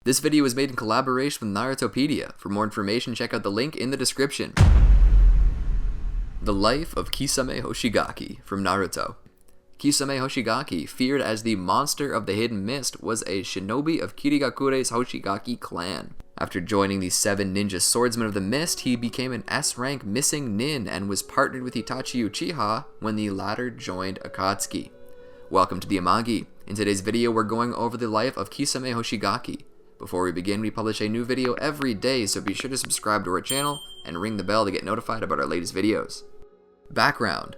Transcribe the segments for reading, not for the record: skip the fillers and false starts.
This video was made in collaboration with NARUTOPEDIA. For more information, check out the link in the description. The life of Kisame Hoshigaki from Naruto. Kisame Hoshigaki, feared as the monster of the hidden mist, was a shinobi of Kirigakure's Hoshigaki clan. After joining the Seven Ninja Swordsmen of the Mist, he became an S-rank missing-nin and was partnered with Itachi Uchiha when the latter joined Akatsuki. Welcome to the Amagi. In today's video, we're going over the life of Kisame Hoshigaki. Before we begin, we publish a new video every day, so be sure to subscribe to our channel and ring the bell to get notified about our latest videos. Background.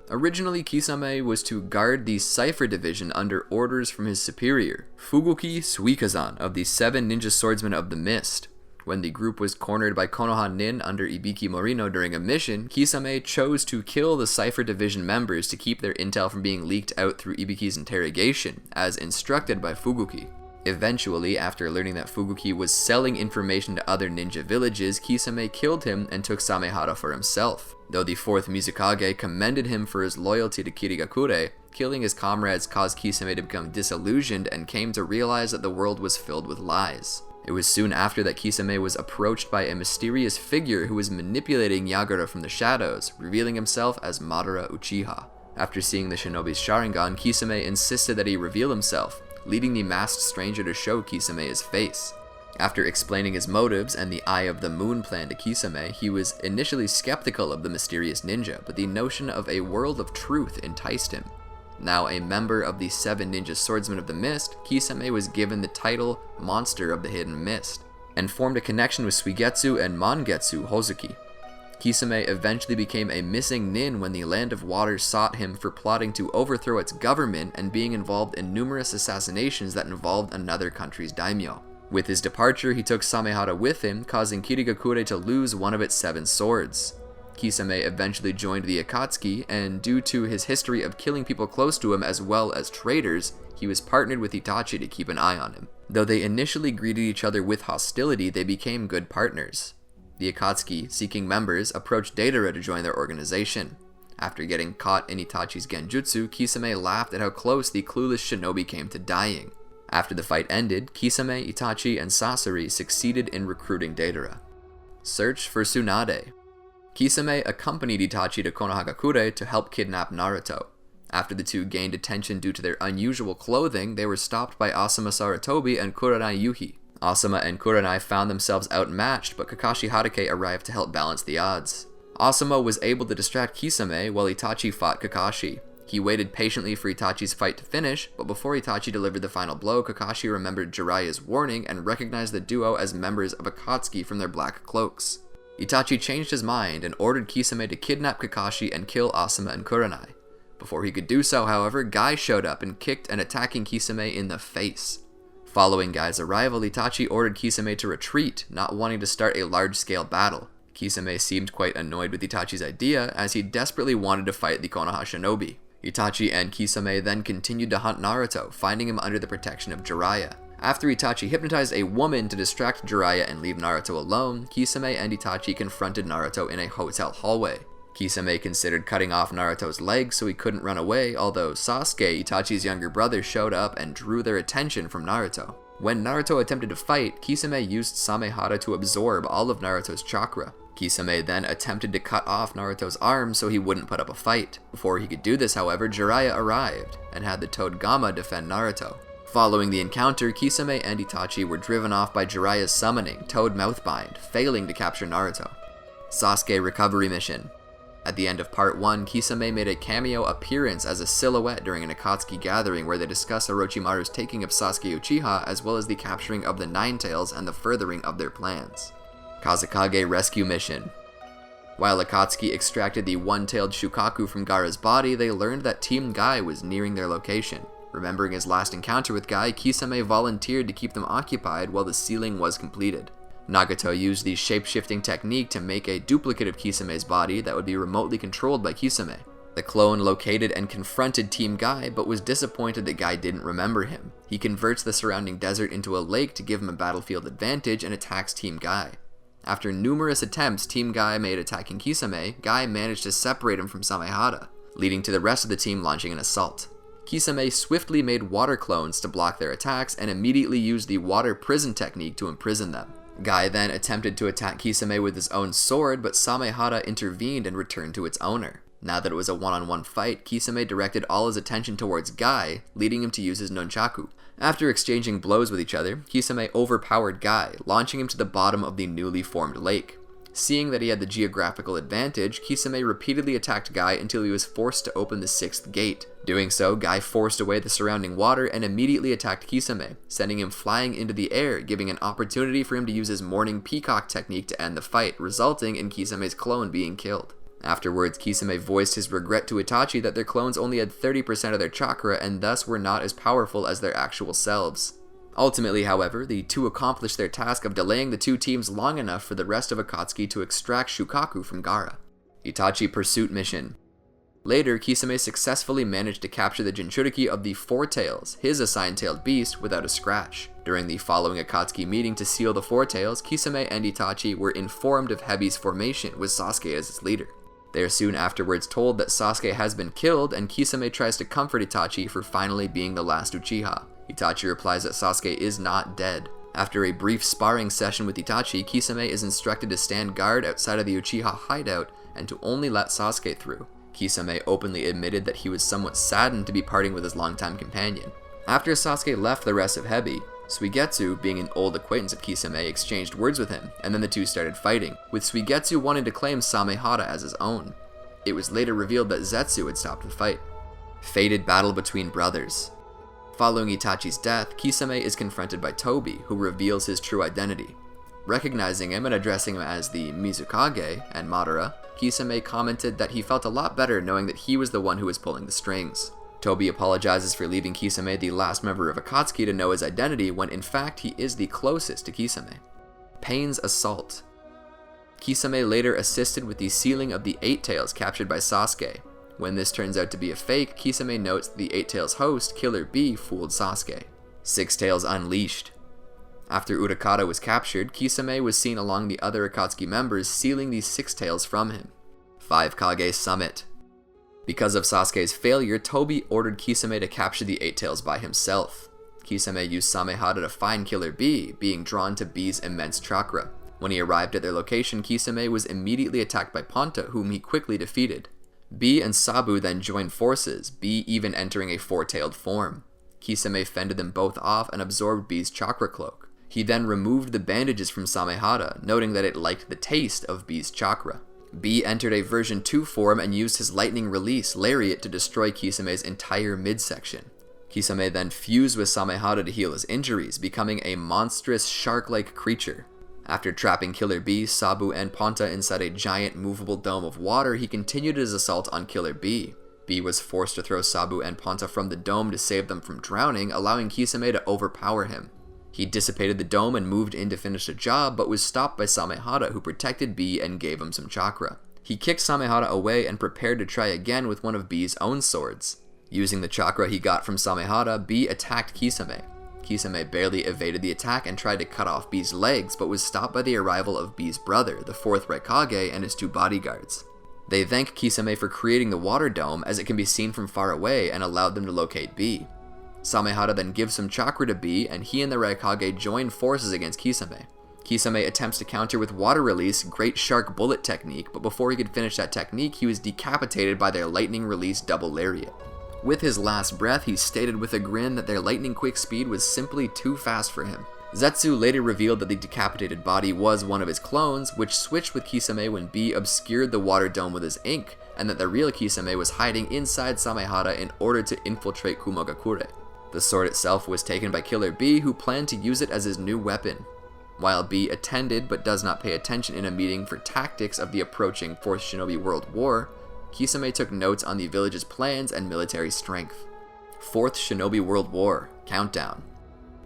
Originally, Kisame was to guard the Cipher Division under orders from his superior, Fugoki Suikazan of the Seven Ninja Swordsmen of the Mist. When the group was cornered by Konoha Nin under Ibiki Morino during a mission, Kisame chose to kill the Cipher Division members to keep their intel from being leaked out through Ibiki's interrogation, as instructed by Fugoki. Eventually, after learning that Fugoki was selling information to other ninja villages, Kisame killed him and took Samehara for himself. Though the 4th Mizukage commended him for his loyalty to Kirigakure, killing his comrades caused Kisame to become disillusioned and came to realize that the world was filled with lies. It was soon after that Kisame was approached by a mysterious figure who was manipulating Yagura from the shadows, revealing himself as Madara Uchiha. After seeing the shinobi's Sharingan, Kisame insisted that he reveal himself, leading the masked stranger to show Kisame his face. After explaining his motives and the Eye of the Moon plan to Kisame, he was initially skeptical of the mysterious ninja, but the notion of a world of truth enticed him. Now a member of the Seven Ninja Swordsmen of the Mist, Kisame was given the title Monster of the Hidden Mist, and formed a connection with Suigetsu and Mangetsu Hozuki. Kisame eventually became a missing-nin when the Land of Water sought him for plotting to overthrow its government and being involved in numerous assassinations that involved another country's daimyo. With his departure, he took Samehara with him, causing Kirigakure to lose one of its 7 swords. Kisame eventually joined the Akatsuki, and due to his history of killing people close to him as well as traitors, he was partnered with Itachi to keep an eye on him. Though they initially greeted each other with hostility, they became good partners. The Akatsuki, seeking members, approached Deidara to join their organization. After getting caught in Itachi's genjutsu, Kisame laughed at how close the clueless shinobi came to dying. After the fight ended, Kisame, Itachi, and Sasori succeeded in recruiting Deidara. Search for Tsunade. Kisame accompanied Itachi to Konohagakure to help kidnap Naruto. After the two gained attention due to their unusual clothing, they were stopped by Asuma Saratobi and Kurenai Yuhi. Asuma and Kurenai found themselves outmatched, but Kakashi Hatake arrived to help balance the odds. Asuma was able to distract Kisame while Itachi fought Kakashi. He waited patiently for Itachi's fight to finish, but before Itachi delivered the final blow, Kakashi remembered Jiraiya's warning and recognized the duo as members of Akatsuki from their black cloaks. Itachi changed his mind and ordered Kisame to kidnap Kakashi and kill Asuma and Kurenai. Before he could do so, however, Guy showed up and kicked an attacking Kisame in the face. Following Guy's arrival, Itachi ordered Kisame to retreat, not wanting to start a large-scale battle. Kisame seemed quite annoyed with Itachi's idea, as he desperately wanted to fight the Konoha shinobi. Itachi and Kisame then continued to hunt Naruto, finding him under the protection of Jiraiya. After Itachi hypnotized a woman to distract Jiraiya and leave Naruto alone, Kisame and Itachi confronted Naruto in a hotel hallway. Kisame considered cutting off Naruto's legs so he couldn't run away, although Sasuke, Itachi's younger brother, showed up and drew their attention from Naruto. When Naruto attempted to fight, Kisame used Samehara to absorb all of Naruto's chakra. Kisame then attempted to cut off Naruto's arms so he wouldn't put up a fight. Before he could do this, however, Jiraiya arrived and had the Toad Gama defend Naruto. Following the encounter, Kisame and Itachi were driven off by Jiraiya's summoning, Toad Mouthbind, failing to capture Naruto. Sasuke Recovery Mission. At the end of Part 1, Kisame made a cameo appearance as a silhouette during an Akatsuki gathering where they discuss Orochimaru's taking of Sasuke Uchiha as well as the capturing of the Nine Tails and the furthering of their plans. Kazekage Rescue Mission. While Akatsuki extracted the one-tailed Shukaku from Gaara's body, they learned that Team Guy was nearing their location. Remembering his last encounter with Guy, Kisame volunteered to keep them occupied while the sealing was completed. Nagato used the shape-shifting technique to make a duplicate of Kisame's body that would be remotely controlled by Kisame. The clone located and confronted Team Guy, but was disappointed that Guy didn't remember him. He converts the surrounding desert into a lake to give him a battlefield advantage and attacks Team Guy. After numerous attempts Team Guy made attacking Kisame, Guy managed to separate him from Samehara, leading to the rest of the team launching an assault. Kisame swiftly made water clones to block their attacks and immediately used the water prison technique to imprison them. Guy then attempted to attack Kisame with his own sword, but Samehada intervened and returned to its owner. Now that it was a one-on-one fight, Kisame directed all his attention towards Guy, leading him to use his nunchaku. After exchanging blows with each other, Kisame overpowered Guy, launching him to the bottom of the newly formed lake. Seeing that he had the geographical advantage, Kisame repeatedly attacked Guy until he was forced to open the 6th gate. Doing so, Guy forced away the surrounding water and immediately attacked Kisame, sending him flying into the air, giving an opportunity for him to use his morning peacock technique to end the fight, resulting in Kisame's clone being killed. Afterwards, Kisame voiced his regret to Itachi that their clones only had 30% of their chakra and thus were not as powerful as their actual selves. Ultimately, however, the two accomplished their task of delaying the two teams long enough for the rest of Akatsuki to extract Shukaku from Gaara. Itachi Pursuit Mission. Later, Kisame successfully managed to capture the Jinchuriki of the Four Tails, his assigned tailed beast, without a scratch. During the following Akatsuki meeting to seal the Four Tails, Kisame and Itachi were informed of Hebi's formation, with Sasuke as its leader. They are soon afterwards told that Sasuke has been killed, and Kisame tries to comfort Itachi for finally being the last Uchiha. Itachi replies that Sasuke is not dead. After a brief sparring session with Itachi, Kisame is instructed to stand guard outside of the Uchiha hideout and to only let Sasuke through. Kisame openly admitted that he was somewhat saddened to be parting with his longtime companion. After Sasuke left the rest of Hebi, Suigetsu, being an old acquaintance of Kisame, exchanged words with him, and then the two started fighting, with Suigetsu wanting to claim Samehada as his own. It was later revealed that Zetsu had stopped the fight. Fated battle between brothers. Following Itachi's death, Kisame is confronted by Tobi, who reveals his true identity. Recognizing him and addressing him as the Mizukage and Madara, Kisame commented that he felt a lot better knowing that he was the one who was pulling the strings. Tobi apologizes for leaving Kisame the last member of Akatsuki to know his identity when in fact he is the closest to Kisame. Pain's Assault. Kisame later assisted with the sealing of the Eight Tails captured by Sasuke. When this turns out to be a fake, Kisame notes that the Eight Tails host, Killer Bee, fooled Sasuke. Six Tails Unleashed. After Urakata was captured, Kisame was seen along the other Akatsuki members sealing these Six Tails from him. 5 Kage Summit. Because of Sasuke's failure, Tobi ordered Kisame to capture the Eight Tails by himself. Kisame used Samehada to find Killer Bee, being drawn to Bee's immense chakra. When he arrived at their location, Kisame was immediately attacked by Ponta, whom he quickly defeated. Bee and Sabu then joined forces, Bee even entering a four-tailed form. Kisame fended them both off and absorbed Bee's chakra cloak. He then removed the bandages from Samehada, noting that it liked the taste of Bee's chakra. Bee entered a version 2 form and used his lightning release lariat to destroy Kisame's entire midsection. Kisame then fused with Samehada to heal his injuries, becoming a monstrous shark-like creature. After trapping Killer Bee, Sabu, and Ponta inside a giant movable dome of water, he continued his assault on Killer Bee. Bee was forced to throw Sabu and Ponta from the dome to save them from drowning, allowing Kisame to overpower him. He dissipated the dome and moved in to finish the job, but was stopped by Samehada, who protected Bee and gave him some chakra. He kicked Samehada away and prepared to try again with one of Bee's own swords. Using the chakra he got from Samehada, Bee attacked Kisame. Kisame barely evaded the attack and tried to cut off Bee's legs, but was stopped by the arrival of Bee's brother, the 4th Raikage, and his 2 bodyguards. They thank Kisame for creating the water dome, as it can be seen from far away, and allowed them to locate Bee. Samehada then gives some chakra to Bee, and he and the Raikage join forces against Kisame. Kisame attempts to counter with water release, Great Shark Bullet technique, but before he could finish that technique, he was decapitated by their lightning release double lariat. With his last breath, he stated with a grin that their lightning quick speed was simply too fast for him. Zetsu later revealed that the decapitated body was one of his clones, which switched with Kisame when Bee obscured the water dome with his ink, and that the real Kisame was hiding inside Samehada in order to infiltrate Kumogakure. The sword itself was taken by Killer Bee, who planned to use it as his new weapon. While Bee attended but does not pay attention in a meeting for tactics of the approaching 4th Shinobi World War, Kisame took notes on the village's plans and military strength. 4th Shinobi World War Countdown.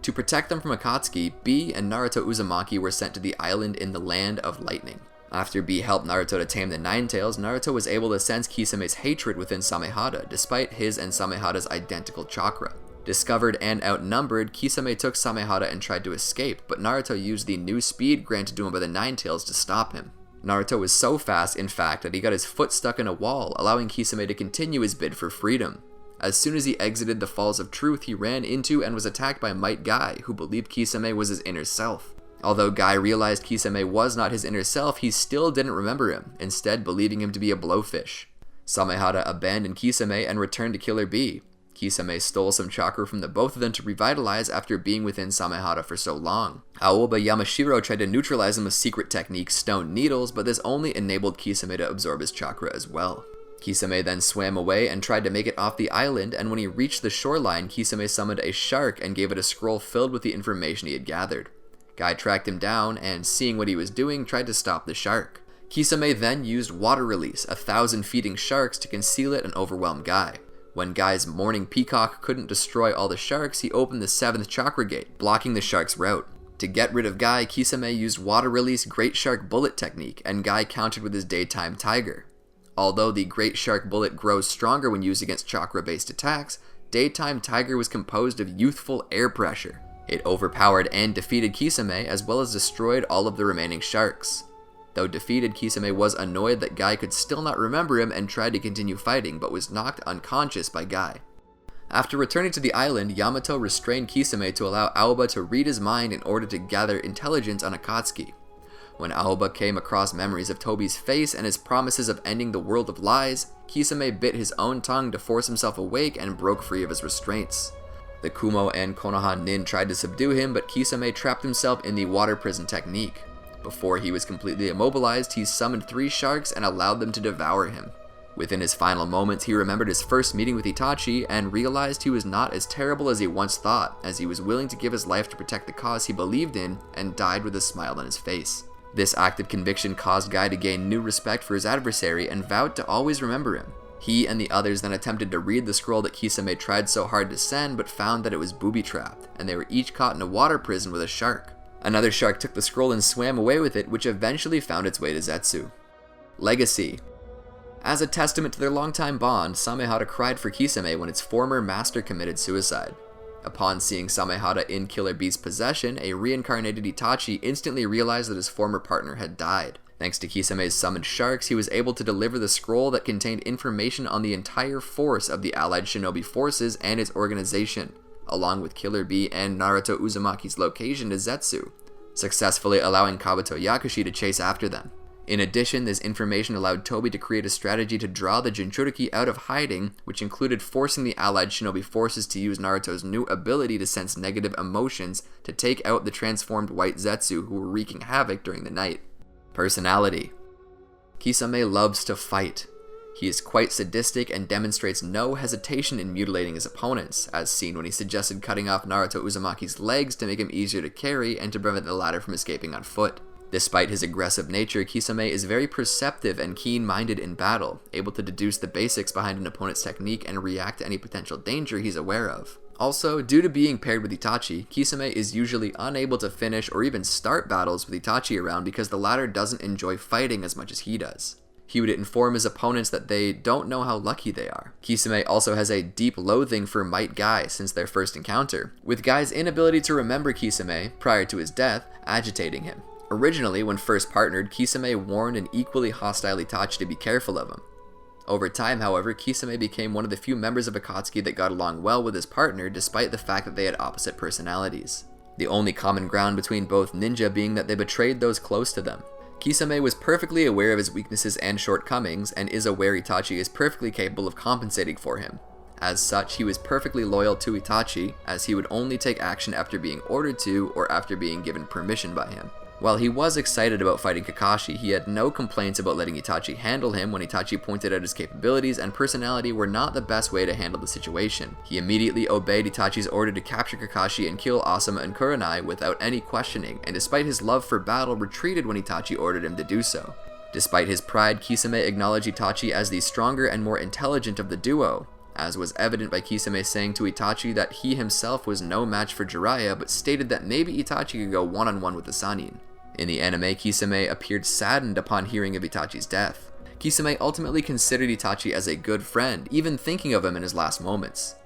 To protect them from Akatsuki, Bee and Naruto Uzumaki were sent to the island in the Land of Lightning. After Bee helped Naruto to tame the Nine Tails, Naruto was able to sense Kisame's hatred within Samehada, despite his and Samehada's identical chakra. Discovered and outnumbered, Kisame took Samehada and tried to escape, but Naruto used the new speed granted to him by the Nine Tails to stop him. Naruto was so fast, in fact, that he got his foot stuck in a wall, allowing Kisame to continue his bid for freedom. As soon as he exited the Falls of Truth, he ran into and was attacked by Might Guy, who believed Kisame was his inner self. Although Guy realized Kisame was not his inner self, he still didn't remember him, instead believing him to be a blowfish. Samehada abandoned Kisame and returned to Killer Bee. Kisame stole some chakra from the both of them to revitalize after being within Samehada for so long. Aoba Yamashiro tried to neutralize him with secret technique Stone Needles, but this only enabled Kisame to absorb his chakra as well. Kisame then swam away and tried to make it off the island, and when he reached the shoreline, Kisame summoned a shark and gave it a scroll filled with the information he had gathered. Guy tracked him down, and seeing what he was doing, tried to stop the shark. Kisame then used Water Release, 1,000 feeding sharks, to conceal it and overwhelm Guy. When Guy's Morning Peacock couldn't destroy all the sharks, he opened the 7th chakra gate, blocking the shark's route. To get rid of Guy, Kisame used Water Release Great Shark Bullet technique, and Guy countered with his Daytime Tiger. Although the Great Shark Bullet grows stronger when used against chakra-based attacks, Daytime Tiger was composed of youthful air pressure. It overpowered and defeated Kisame, as well as destroyed all of the remaining sharks. Though defeated, Kisame was annoyed that Guy could still not remember him and tried to continue fighting, but was knocked unconscious by Guy. After returning to the island, Yamato restrained Kisame to allow Aoba to read his mind in order to gather intelligence on Akatsuki. When Aoba came across memories of Tobi's face and his promises of ending the world of lies, Kisame bit his own tongue to force himself awake and broke free of his restraints. The Kumo and Konoha Nin tried to subdue him, but Kisame trapped himself in the water prison technique. Before he was completely immobilized, he summoned 3 sharks and allowed them to devour him. Within his final moments, he remembered his first meeting with Itachi and realized he was not as terrible as he once thought, as he was willing to give his life to protect the cause he believed in and died with a smile on his face. This act of conviction caused Guy to gain new respect for his adversary and vowed to always remember him. He and the others then attempted to read the scroll that Kisame tried so hard to send, but found that it was booby-trapped, and they were each caught in a water prison with a shark. Another shark took the scroll and swam away with it, which eventually found its way to Zetsu. Legacy. As a testament to their longtime bond, Samehada cried for Kisame when its former master committed suicide. Upon seeing Samehada in Killer Bee's possession, a reincarnated Itachi instantly realized that his former partner had died. Thanks to Kisame's summoned sharks, he was able to deliver the scroll that contained information on the entire force of the allied shinobi forces and its organization, along with Killer Bee and Naruto Uzumaki's location to Zetsu, successfully allowing Kabuto Yakushi to chase after them. In addition, this information allowed Tobi to create a strategy to draw the Jinchuriki out of hiding, which included forcing the allied shinobi forces to use Naruto's new ability to sense negative emotions to take out the transformed white Zetsu who were wreaking havoc during the night. Personality. Kisame loves to fight. He is quite sadistic and demonstrates no hesitation in mutilating his opponents, as seen when he suggested cutting off Naruto Uzumaki's legs to make him easier to carry and to prevent the latter from escaping on foot. Despite his aggressive nature, Kisame is very perceptive and keen-minded in battle, able to deduce the basics behind an opponent's technique and react to any potential danger he's aware of. Also, due to being paired with Itachi, Kisame is usually unable to finish or even start battles with Itachi around because the latter doesn't enjoy fighting as much as he does. He would inform his opponents that they don't know how lucky they are. Kisame also has a deep loathing for Might Guy since their first encounter, with Guy's inability to remember Kisame prior to his death agitating him. Originally, when first partnered, Kisame warned an equally hostile Itachi to be careful of him. Over time, however, Kisame became one of the few members of Akatsuki that got along well with his partner despite the fact that they had opposite personalities. The only common ground between both ninja being that they betrayed those close to them. Kisame was perfectly aware of his weaknesses and shortcomings, and is aware Itachi is perfectly capable of compensating for him. As such, he was perfectly loyal to Itachi, as he would only take action after being ordered to or after being given permission by him. While he was excited about fighting Kakashi, he had no complaints about letting Itachi handle him when Itachi pointed out his capabilities and personality were not the best way to handle the situation. He immediately obeyed Itachi's order to capture Kakashi and kill Asuma and Kurenai without any questioning, and despite his love for battle, retreated when Itachi ordered him to do so. Despite his pride, Kisame acknowledged Itachi as the stronger and more intelligent of the duo, as was evident by Kisame saying to Itachi that he himself was no match for Jiraiya, but stated that maybe Itachi could go one-on-one with the Sannin. In the anime, Kisame appeared saddened upon hearing of Itachi's death. Kisame ultimately considered Itachi as a good friend, even thinking of him in his last moments.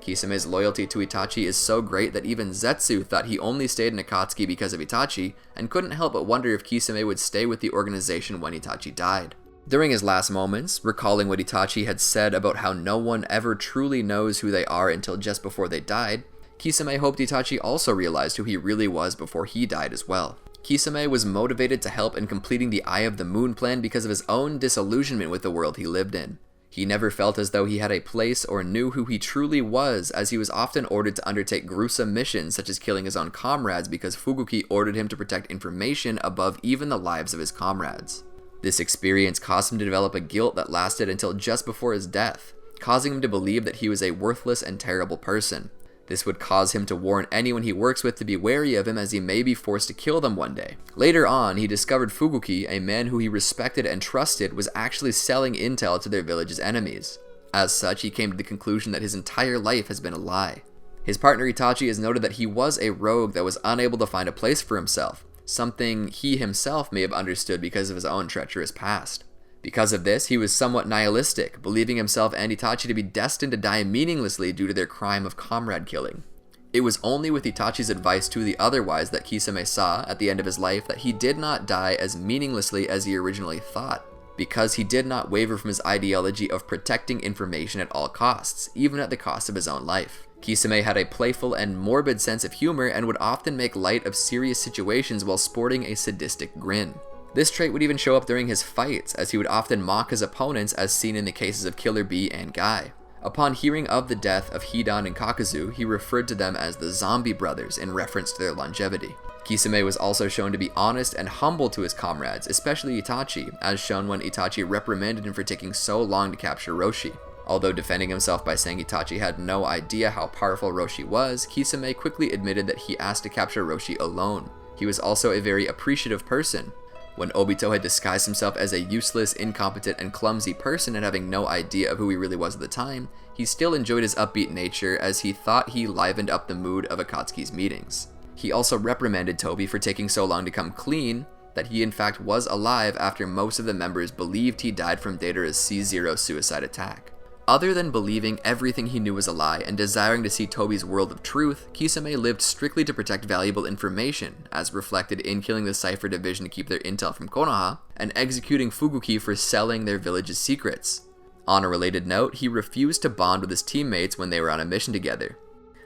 Kisame's loyalty to Itachi is so great that even Zetsu thought he only stayed in Akatsuki because of Itachi, and couldn't help but wonder if Kisame would stay with the organization when Itachi died. During his last moments, recalling what Itachi had said about how no one ever truly knows who they are until just before they died, Kisame hoped Itachi also realized who he really was before he died as well. Kisame was motivated to help in completing the Eye of the Moon plan because of his own disillusionment with the world he lived in. He never felt as though he had a place or knew who he truly was, as he was often ordered to undertake gruesome missions such as killing his own comrades because Fubuki ordered him to protect information above even the lives of his comrades. This experience caused him to develop a guilt that lasted until just before his death, causing him to believe that he was a worthless and terrible person. This would cause him to warn anyone he works with to be wary of him, as he may be forced to kill them one day. Later on, he discovered Fubuki, a man who he respected and trusted, was actually selling intel to their village's enemies. As such, he came to the conclusion that his entire life has been a lie. His partner Itachi has noted that he was a rogue that was unable to find a place for himself, something he himself may have understood because of his own treacherous past. Because of this, he was somewhat nihilistic, believing himself and Itachi to be destined to die meaninglessly due to their crime of comrade killing. It was only with Itachi's advice to the otherwise that Kisame saw, at the end of his life, that he did not die as meaninglessly as he originally thought, because he did not waver from his ideology of protecting information at all costs, even at the cost of his own life. Kisame had a playful and morbid sense of humor and would often make light of serious situations while sporting a sadistic grin. This trait would even show up during his fights, as he would often mock his opponents, as seen in the cases of Killer Bee and Guy. Upon hearing of the death of Hidan and Kakuzu, he referred to them as the Zombie Brothers in reference to their longevity. Kisame was also shown to be honest and humble to his comrades, especially Itachi, as shown when Itachi reprimanded him for taking so long to capture Roshi. Although defending himself by saying Itachi had no idea how powerful Roshi was, Kisame quickly admitted that he asked to capture Roshi alone. He was also a very appreciative person. When Obito had disguised himself as a useless, incompetent, and clumsy person and having no idea of who he really was at the time, he still enjoyed his upbeat nature, as he thought he livened up the mood of Akatsuki's meetings. He also reprimanded Tobi for taking so long to come clean that he in fact was alive after most of the members believed he died from Deidara's C0 suicide attack. Other than believing everything he knew was a lie and desiring to see Tobi's world of truth, Kisame lived strictly to protect valuable information, as reflected in killing the Cypher Division to keep their intel from Konoha, and executing Fubuki for selling their village's secrets. On a related note, he refused to bond with his teammates when they were on a mission together.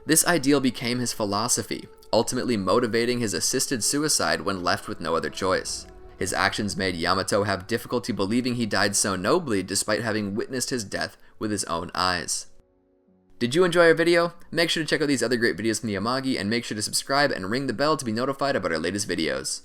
This ideal became his philosophy, ultimately motivating his assisted suicide when left with no other choice. His actions made Yamato have difficulty believing he died so nobly despite having witnessed his death with his own eyes. Did you enjoy our video? Make sure to check out these other great videos from the Amagi, and make sure to subscribe and ring the bell to be notified about our latest videos.